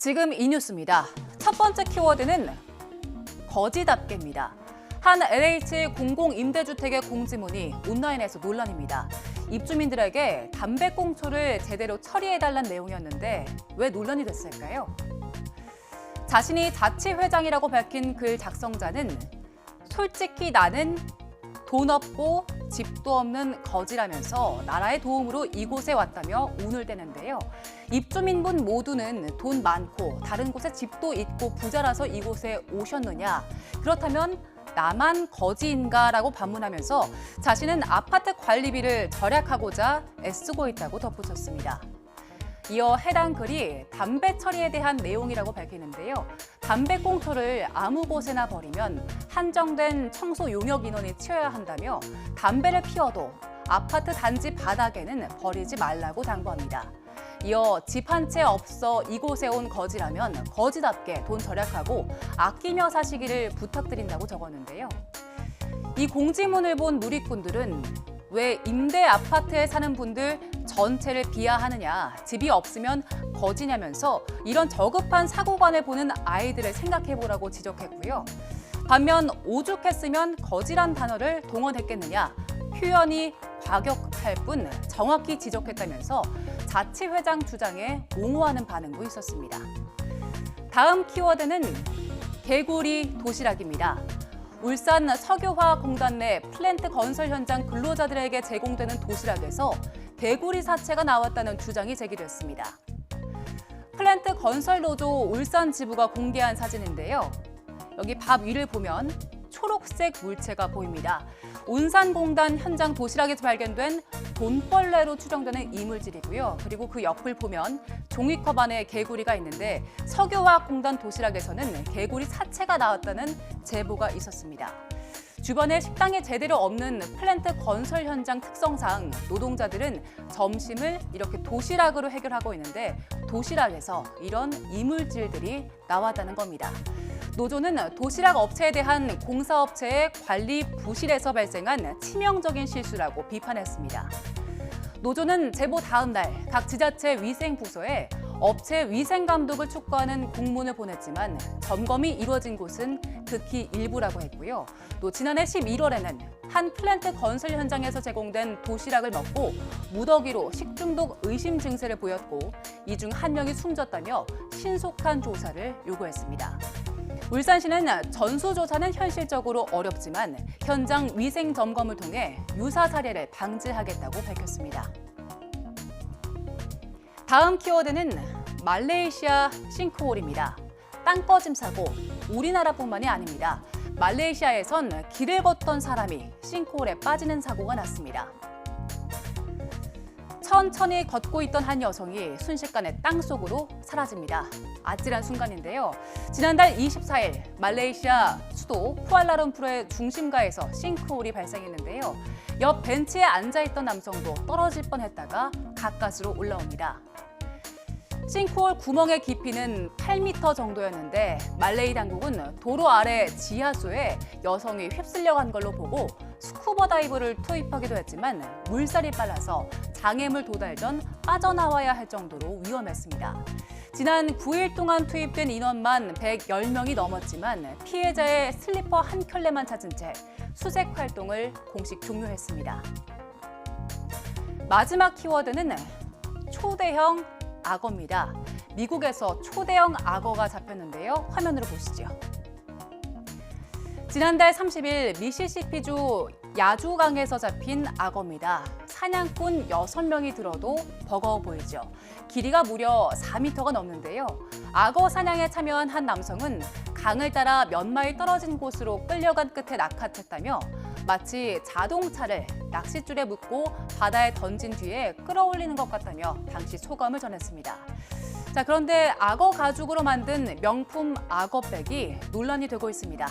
지금 이 뉴스입니다. 첫 번째 키워드는 거지답게입니다. 한 LH 공공임대주택의 공지문이 온라인에서 논란입니다. 입주민들에게 담배꽁초를 제대로 처리해달라는 내용이었는데 왜 논란이 됐을까요? 자신이 자치회장이라고 밝힌 글 작성자는 솔직히 나는 돈 없고 집도 없는 거지라면서 나라의 도움으로 이곳에 왔다며 운을 떼는데요. 입주민분 모두는 돈 많고 다른 곳에 집도 있고 부자라서 이곳에 오셨느냐? 그렇다면 나만 거지인가라고 반문하면서 자신은 아파트 관리비를 절약하고자 애쓰고 있다고 덧붙였습니다. 이어 해당 글이 담배 처리에 대한 내용이라고 밝히는데요. 담배꽁초를 아무 곳에나 버리면 한정된 청소 용역 인원이 치워야 한다며 담배를 피워도 아파트 단지 바닥에는 버리지 말라고 당부합니다. 이어 집 한 채 없어 이곳에 온 거지라면 거지답게 돈 절약하고 아끼며 사시기를 부탁드린다고 적었는데요. 이 공지문을 본 누리꾼들은 왜 임대 아파트에 사는 분들 전체를 비하하느냐, 집이 없으면 거지냐면서 이런 저급한 사고관을 보는 아이들을 생각해보라고 지적했고요. 반면 오죽했으면 거지란 단어를 동원했겠느냐, 표현이 과격할 뿐 정확히 지적했다면서 자치회장 주장에 옹호하는 반응도 있었습니다. 다음 키워드는 개구리 도시락입니다. 울산 석유화학공단 내 플랜트 건설 현장 근로자들에게 제공되는 도시락에서 개구리 사체가 나왔다는 주장이 제기됐습니다. 플랜트 건설 노조 울산 지부가 공개한 사진인데요. 여기 밥 위를 보면 초록색 물체가 보입니다. 운산공단 현장 도시락에서 발견된 돈벌레로 추정되는 이물질이고요. 그리고 그 옆을 보면 종이컵 안에 개구리가 있는데 석유화학공단 도시락에서는 개구리 사체가 나왔다는 제보가 있었습니다. 주변에 식당이 제대로 없는 플랜트 건설 현장 특성상 노동자들은 점심을 이렇게 도시락으로 해결하고 있는데 도시락에서 이런 이물질들이 나왔다는 겁니다. 노조는 도시락 업체에 대한 공사업체의 관리 부실에서 발생한 치명적인 실수라고 비판했습니다. 노조는 제보 다음 날 각 지자체 위생부서에 업체 위생감독을 촉구하는 공문을 보냈지만 점검이 이루어진 곳은 극히 일부라고 했고요. 또 지난해 11월에는 한 플랜트 건설 현장에서 제공된 도시락을 먹고 무더기로 식중독 의심 증세를 보였고 이 중 한 명이 숨졌다며 신속한 조사를 요구했습니다. 울산시는 전수조사는 현실적으로 어렵지만 현장 위생 점검을 통해 유사 사례를 방지하겠다고 밝혔습니다. 다음 키워드는 말레이시아 싱크홀입니다. 땅꺼짐 사고, 우리나라뿐만이 아닙니다. 말레이시아에선 길을 걷던 사람이 싱크홀에 빠지는 사고가 났습니다. 천천히 걷고 있던 한 여성이 순식간에 땅속으로 사라집니다. 아찔한 순간인데요. 지난달 24일 말레이시아 수도 쿠알라룸푸르의 중심가에서 싱크홀이 발생했는데요. 옆 벤치에 앉아있던 남성도 떨어질 뻔했다가 가까스로 올라옵니다. 싱크홀 구멍의 깊이는 8m 정도였는데 말레이 당국은 도로 아래 지하수에 여성이 휩쓸려 간 걸로 보고 스쿠버 다이버를 투입하기도 했지만 물살이 빨라서 장애물 도달 전 빠져나와야 할 정도로 위험했습니다. 지난 9일 동안 투입된 인원만 110명이 넘었지만 피해자의 슬리퍼 한 켤레만 찾은 채 수색 활동을 공식 종료했습니다. 마지막 키워드는 초대형 악어입니다. 미국에서 초대형 악어가 잡혔는데요. 화면으로 보시죠. 지난달 30일 미시시피주 야주강에서 잡힌 악어입니다. 사냥꾼 6명이 들어도 버거워 보이죠. 길이가 무려 4m가 넘는데요. 악어 사냥에 참여한 한 남성은 강을 따라 몇 마일 떨어진 곳으로 끌려간 끝에 낙하했다며 마치 자동차를 낚싯줄에 묶고 바다에 던진 뒤에 끌어올리는 것 같다며 당시 소감을 전했습니다. 자, 그런데 악어 가죽으로 만든 명품 악어백이 논란이 되고 있습니다.